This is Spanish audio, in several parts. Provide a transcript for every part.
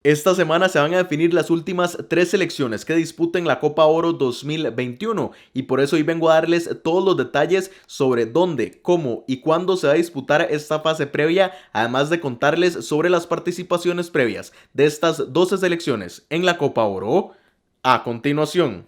Esta semana se van a definir las últimas 3 selecciones que disputen la Copa Oro 2021 y por eso hoy vengo a darles todos los detalles sobre dónde, cómo y cuándo se va a disputar esta fase previa, además de contarles sobre las participaciones previas de estas 12 selecciones en la Copa Oro a continuación.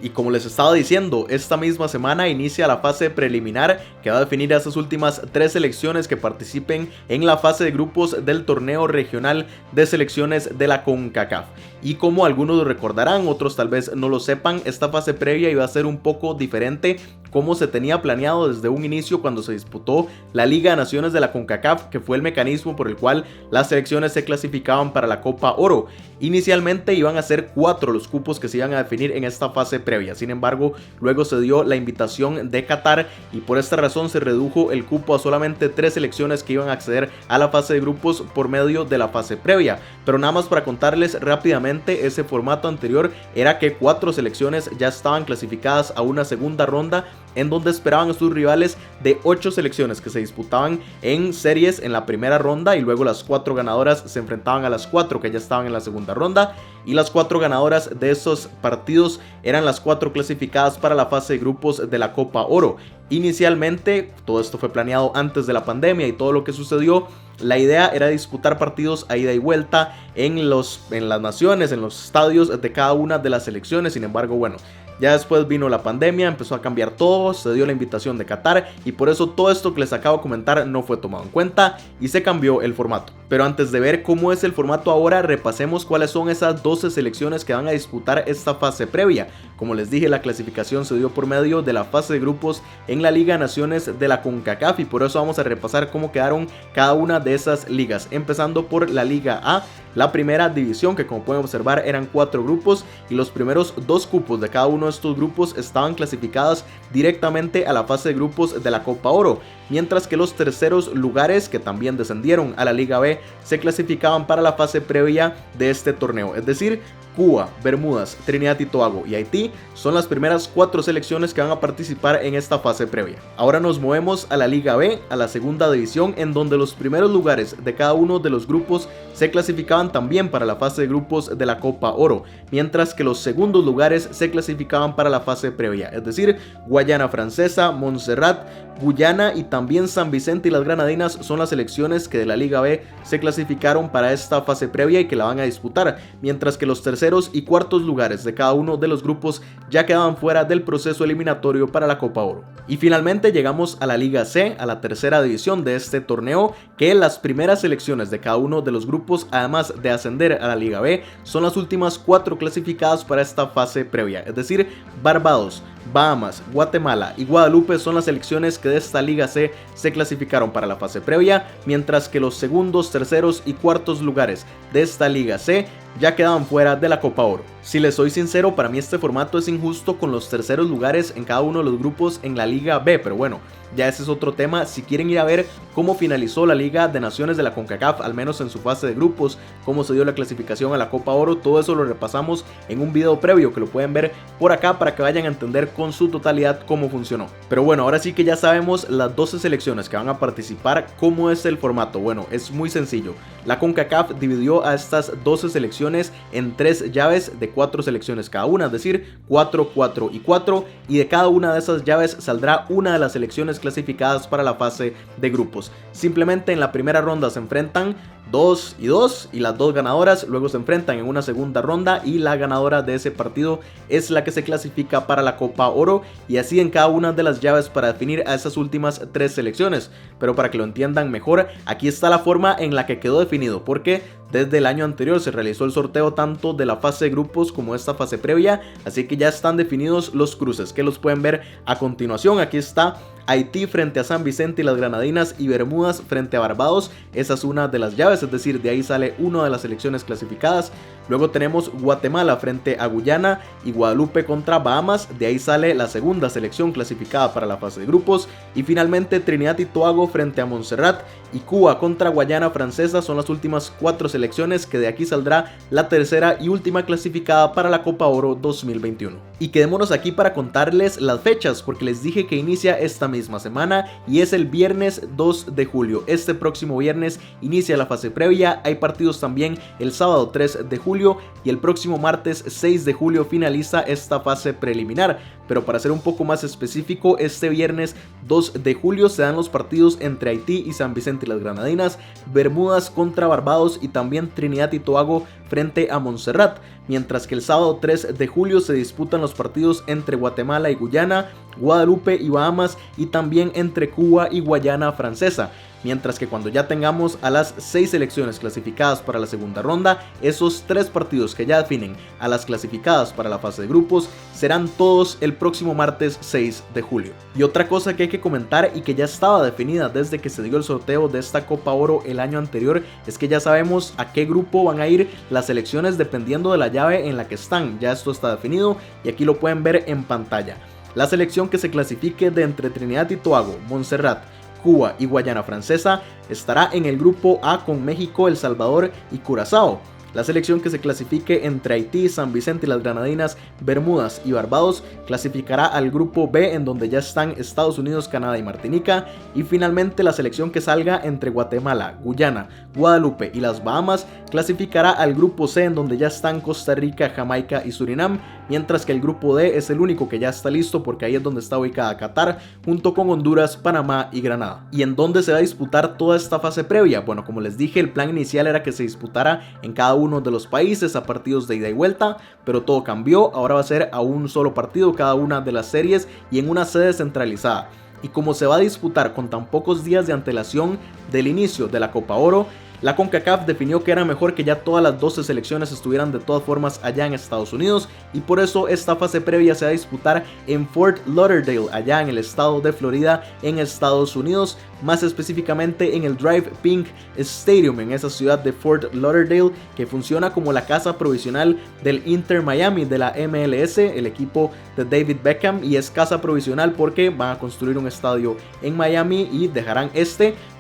Y como les estaba diciendo, esta misma semana inicia la fase preliminar que va a definir a esas últimas 3 selecciones que participen en la fase de grupos del torneo regional de selecciones de la CONCACAF. Y como algunos lo recordarán, otros tal vez no lo sepan, esta fase previa iba a ser un poco diferente como se tenía planeado desde un inicio cuando se disputó la Liga de Naciones de la CONCACAF, que fue el mecanismo por el cual las selecciones se clasificaban para la Copa Oro. Inicialmente iban a ser 4 los cupos que se iban a definir en esta fase previa, sin embargo luego se dio la invitación de Qatar y por esta razón se redujo el cupo a solamente 3 selecciones que iban a acceder a la fase de grupos por medio de la fase previa. Pero nada más para contarles rápidamente, ese formato anterior era que 4 selecciones ya estaban clasificadas a una segunda ronda en donde esperaban a sus rivales de 8 selecciones que se disputaban en series en la primera ronda y luego las 4 ganadoras se enfrentaban a las 4 que ya estaban en la segunda ronda y las 4 ganadoras de esos partidos eran las 4 clasificadas para la fase de grupos de la Copa Oro. Inicialmente, todo esto fue planeado antes de la pandemia y todo lo que sucedió, la idea era disputar partidos a ida y vuelta en las naciones, en los estadios de cada una de las selecciones. Sin embargo, bueno, ya después vino la pandemia, empezó a cambiar todo, se dio la invitación de Qatar y por eso todo esto que les acabo de comentar no fue tomado en cuenta y se cambió el formato. Pero antes de ver cómo es el formato ahora, repasemos cuáles son esas 12 selecciones que van a disputar esta fase previa. Como les dije, la clasificación se dio por medio de la fase de grupos en la Liga de Naciones de la CONCACAF y por eso vamos a repasar cómo quedaron cada una de esas ligas, empezando por la Liga A, la primera división, que como pueden observar eran 4 grupos y los primeros 2 cupos de cada uno de estos grupos estaban clasificados directamente a la fase de grupos de la Copa Oro, mientras que los terceros lugares, que también descendieron a la Liga B, se clasificaban para la fase previa de este torneo, es decir, Cuba, Bermudas, Trinidad y Tobago y Haití son las primeras 4 selecciones que van a participar en esta fase previa. Ahora nos movemos a la Liga B, a la segunda división, en donde los primeros lugares de cada uno de los grupos se clasificaban también para la fase de grupos de la Copa Oro, mientras que los segundos lugares se clasificaban para la fase previa, es decir, Guayana Francesa, Montserrat, Guyana y también San Vicente y las Granadinas son las selecciones que de la Liga B se clasificaron para esta fase previa y que la van a disputar, mientras que los terceros y cuartos lugares de cada uno de los grupos ya quedaban fuera del proceso eliminatorio para la Copa Oro. Y finalmente llegamos a la Liga C, a la tercera división de este torneo, que las primeras selecciones de cada uno de los grupos, además de ascender a la Liga B, son las últimas 4 clasificadas para esta fase previa, es decir, Barbados, Bahamas, Guatemala y Guadalupe son las selecciones que de esta Liga C se clasificaron para la fase previa, mientras que los segundos, terceros y cuartos lugares de esta Liga C ya quedaban fuera de la Copa Oro. Si les soy sincero, para mí este formato es injusto con los terceros lugares en cada uno de los grupos en la Liga B, pero bueno, ya ese es otro tema. Si quieren ir a ver cómo finalizó la Liga de Naciones de la CONCACAF, al menos en su fase de grupos, cómo se dio la clasificación a la Copa Oro, todo eso lo repasamos en un video previo que lo pueden ver por acá para que vayan a entender con su totalidad cómo funcionó. Pero bueno, ahora sí que ya sabemos las 12 selecciones que van a participar. ¿Cómo es el formato? Bueno, es muy sencillo. La CONCACAF dividió a estas 12 selecciones en 3 llaves de 4 selecciones cada una, es decir, 4, 4 y 4, y de cada una de esas llaves saldrá una de las selecciones clasificadas para la fase de grupos. Simplemente en la primera ronda se enfrentan 2 y 2 y las 2 ganadoras luego se enfrentan en una segunda ronda y la ganadora de ese partido es la que se clasifica para la Copa Oro, y así en cada una de las llaves para definir a esas últimas 3 selecciones. Pero para que lo entiendan mejor, aquí está la forma en la que quedó definido, porque desde el año anterior se realizó el sorteo tanto de la fase de grupos como esta fase previa, así que ya están definidos los cruces que los pueden ver a continuación. Aquí está Haití frente a San Vicente y las Granadinas y Bermudas frente a Barbados. Esa es una de las llaves, es decir, de ahí sale una de las selecciones clasificadas. Luego tenemos Guatemala frente a Guyana y Guadalupe contra Bahamas. De ahí sale la segunda selección clasificada para la fase de grupos. Y finalmente Trinidad y Tobago frente a Montserrat y Cuba contra Guayana Francesa son las últimas 4 selecciones, que de aquí saldrá la tercera y última clasificada para la Copa Oro 2021. Y quedémonos aquí para contarles las fechas, porque les dije que inicia esta misma semana y es el viernes 2 de julio. Este próximo viernes inicia la fase previa, hay partidos también el sábado 3 de julio y el próximo martes 6 de julio finaliza esta fase preliminar. Pero para ser un poco más específico, este viernes 2 de julio se dan los partidos entre Haití y San Vicente y las Granadinas, Bermudas contra Barbados y también Trinidad y Tobago frente a Montserrat, mientras que el sábado 3 de julio se disputan los partidos entre Guatemala y Guyana, Guadalupe y Bahamas y también entre Cuba y Guayana Francesa. Mientras que cuando ya tengamos a las 6 selecciones clasificadas para la segunda ronda, esos 3 partidos que ya definen a las clasificadas para la fase de grupos serán todos el próximo martes 6 de julio. Y otra cosa que hay que comentar y que ya estaba definida desde que se dio el sorteo de esta Copa Oro el año anterior es que ya sabemos a qué grupo van a ir las selecciones dependiendo de la llave en la que están. Ya esto está definido y aquí lo pueden ver en pantalla. La selección que se clasifique de entre Trinidad y Tobago, Montserrat, Cuba y Guayana Francesa estará en el grupo A con México, El Salvador y Curazao. La selección que se clasifique entre Haití, San Vicente y las Granadinas, Bermudas y Barbados clasificará al grupo B, en donde ya están Estados Unidos, Canadá y Martinica. Y finalmente la selección que salga entre Guatemala, Guyana, Guadalupe y las Bahamas clasificará al grupo C, en donde ya están Costa Rica, Jamaica y Surinam, mientras que el grupo D es el único que ya está listo, porque ahí es donde está ubicada Qatar, junto con Honduras, Panamá y Granada. ¿Y en dónde se va a disputar toda esta fase previa? Bueno, como les dije, el plan inicial era que se disputara en cada uno de los países a partidos de ida y vuelta, pero todo cambió. Ahora va a ser a un solo partido cada una de las series y en una sede centralizada. Y como se va a disputar con tan pocos días de antelación del inicio de la Copa Oro, la CONCACAF definió que era mejor que ya todas las 12 selecciones estuvieran de todas formas allá en Estados Unidos, y por eso esta fase previa se va a disputar en Fort Lauderdale, allá en el estado de Florida, en Estados Unidos, más específicamente en el Drive Pink Stadium, en esa ciudad de Fort Lauderdale, que funciona como la casa provisional del Inter Miami de la MLS, el equipo de David Beckham, y es casa provisional porque van a construir un estadio en Miami y dejarán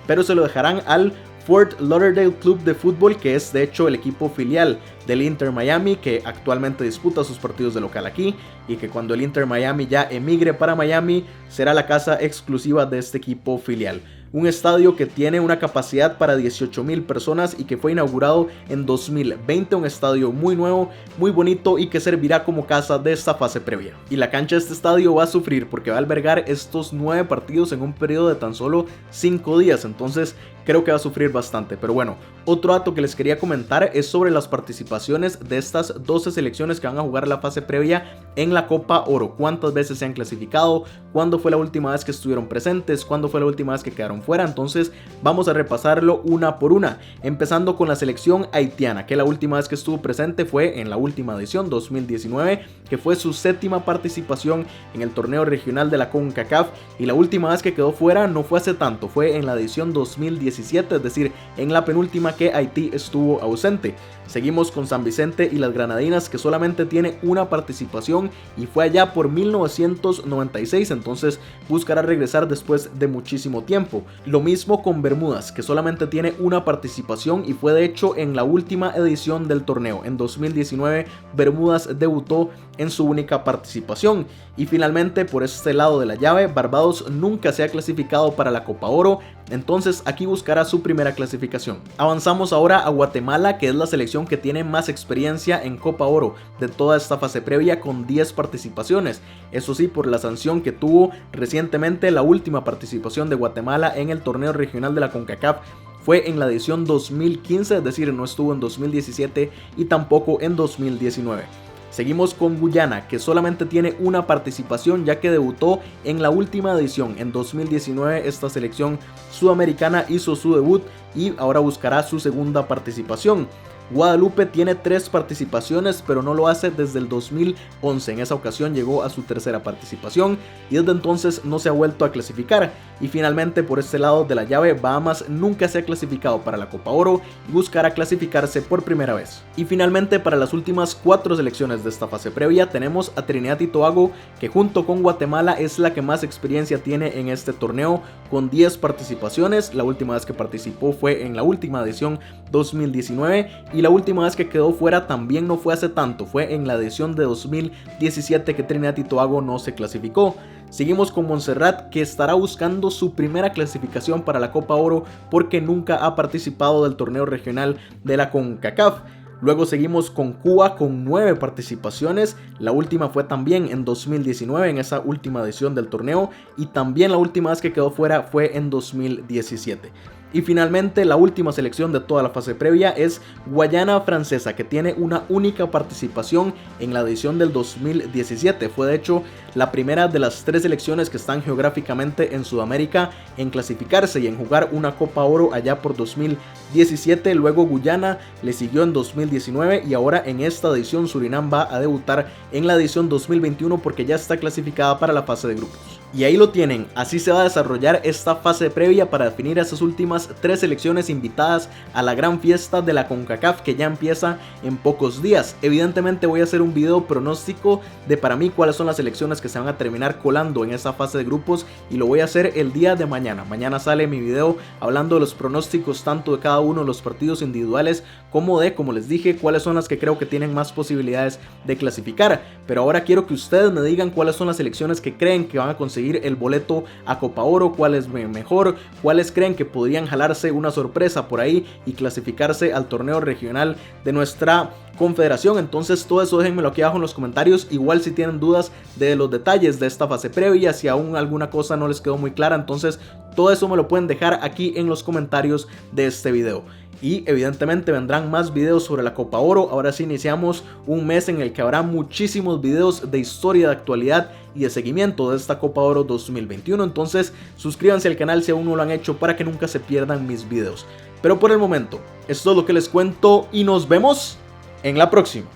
pero se lo dejarán al Fort Lauderdale Club de Fútbol, que es de hecho el equipo filial del Inter Miami, que actualmente disputa sus partidos de local aquí, y que cuando el Inter Miami ya emigre para Miami será la casa exclusiva de este equipo filial. Un estadio que tiene una capacidad para 18,000 personas y que fue inaugurado en 2020, un estadio muy nuevo, muy bonito y que servirá como casa de esta fase previa. Y la cancha de este estadio va a sufrir porque va a albergar estos 9 partidos en un periodo de tan solo 5 días, entonces creo que va a sufrir bastante. Pero bueno, otro dato que les quería comentar es sobre las participaciones de estas 12 selecciones que van a jugar la fase previa en la Copa Oro. ¿Cuántas veces se han clasificado? ¿Cuándo fue la última vez que estuvieron presentes? ¿Cuándo fue la última vez que quedaron fuera? Entonces vamos a repasarlo una por una, empezando con la selección haitiana, que la última vez que estuvo presente fue en la última edición 2019, que fue su 7ª participación en el torneo regional de la CONCACAF, y la última vez que quedó fuera no fue hace tanto, fue en la edición 2017, es decir, en la penúltima que Haití estuvo ausente. Seguimos con San Vicente y las Granadinas, que solamente tiene una participación y fue allá por 1996, entonces buscará regresar después de muchísimo tiempo. Lo mismo con Bermudas, que solamente tiene una participación y fue de hecho en la última edición del torneo. En 2019 Bermudas debutó en su única participación. Y finalmente, por este lado de la llave, Barbados nunca se ha clasificado para la Copa Oro, entonces aquí buscará su primera clasificación. Avanzamos ahora a Guatemala, que es la selección que tiene más experiencia en Copa Oro de toda esta fase previa, con 10 participaciones. Eso sí, por la sanción que tuvo recientemente, la última participación de Guatemala en el torneo regional de la CONCACAF fue en la edición 2015, es decir, no estuvo en 2017 y tampoco en 2019. Seguimos con Guyana, que solamente tiene una participación ya que debutó en la última edición. En 2019 esta selección sudamericana hizo su debut y ahora buscará su segunda participación. Guadalupe tiene 3 participaciones, pero no lo hace desde el 2011. En esa ocasión llegó a su tercera participación y desde entonces no se ha vuelto a clasificar. Y finalmente, por este lado de la llave, Bahamas nunca se ha clasificado para la Copa Oro y buscará clasificarse por primera vez. Y finalmente, para las últimas 4 selecciones de esta fase previa, tenemos a Trinidad y Tobago, que junto con Guatemala es la que más experiencia tiene en este torneo, con 10 participaciones. La última vez que participó fue en la última edición 2019 y la última vez que quedó fuera también no fue hace tanto, fue en la edición de 2017 que Trinidad y Tobago no se clasificó. Seguimos con Montserrat, que estará buscando su primera clasificación para la Copa Oro porque nunca ha participado del torneo regional de la CONCACAF. Luego seguimos con Cuba con 9 participaciones, la última fue también en 2019 en esa última edición del torneo y también la última vez que quedó fuera fue en 2017. Y finalmente la última selección de toda la fase previa es Guayana Francesa, que tiene una única participación en la edición del 2017. Fue de hecho la primera de las 3 selecciones que están geográficamente en Sudamérica en clasificarse y en jugar una Copa Oro allá por 2017. Luego Guyana le siguió en 2019 y ahora en esta edición Surinam va a debutar en la edición 2021 porque ya está clasificada para la fase de grupos. Y ahí lo tienen, así se va a desarrollar esta fase previa para definir a esas últimas 3 selecciones invitadas a la gran fiesta de la CONCACAF que ya empieza en pocos días. Evidentemente voy a hacer un video pronóstico de para mí cuáles son las selecciones que se van a terminar colando en esa fase de grupos y lo voy a hacer el día de mañana. Mañana sale mi video hablando de los pronósticos tanto de cada uno de los partidos individuales como de, como les dije, cuáles son las que creo que tienen más posibilidades de clasificar. Pero ahora quiero que ustedes me digan cuáles son las selecciones que creen que van a conseguir el boleto a Copa Oro, cuál es mejor, cuáles creen que podrían jalarse una sorpresa por ahí y clasificarse al torneo regional de nuestra confederación. Entonces todo eso déjenmelo aquí abajo en los comentarios. Igual si tienen dudas de los detalles de esta fase previa, si aún alguna cosa no les quedó muy clara, entonces todo eso me lo pueden dejar aquí en los comentarios de este video. Y evidentemente vendrán más videos sobre la Copa Oro. Ahora sí iniciamos un mes en el que habrá muchísimos videos de historia, de actualidad y de seguimiento de esta Copa Oro 2021. Entonces suscríbanse al canal si aún no lo han hecho para que nunca se pierdan mis videos. Pero por el momento, esto es lo que les cuento y nos vemos en la próxima.